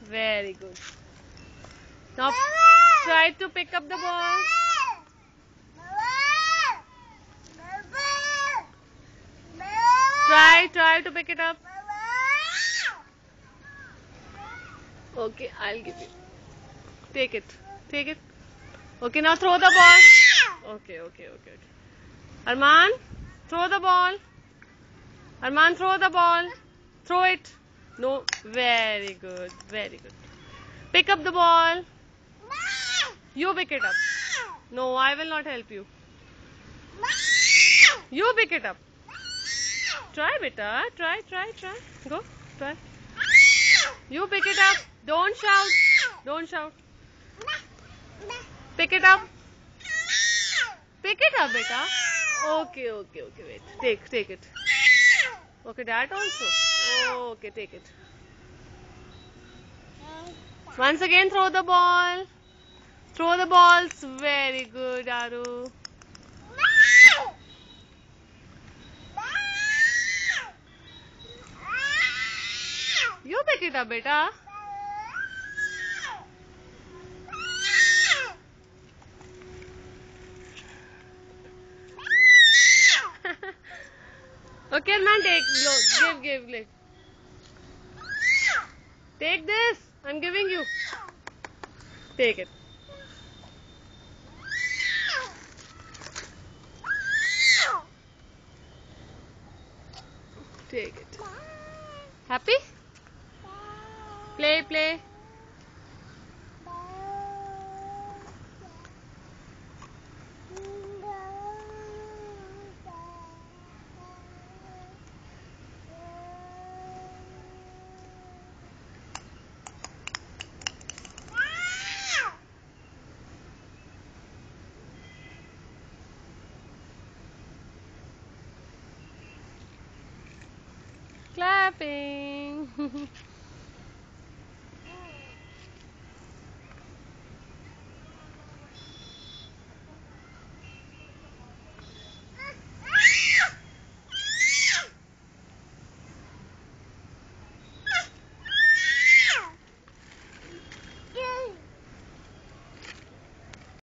Very good. Now try to pick up the ball. Try to pick it up. Okay, I'll give you. Take it. Take it. Okay, now throw the ball. Okay. Arman, throw the ball. Arman, throw the ball. Throw it. No, very good. Very good. Pick up the ball. You pick it up. No, I will not help you. You pick it up. Try, beta. Try. Go. Try. You pick it up. Don't shout. Don't shout. Pick it up. Pick it up, beta. Okay. Wait. Take it. Okay, that also. Okay, take it. Once again, throw the ball. Throw the balls. Very good, Aru. You pick it up, beta. Okay, man, give. Take this. I'm giving you. Take it. Take it. Happy? Play. Clapping.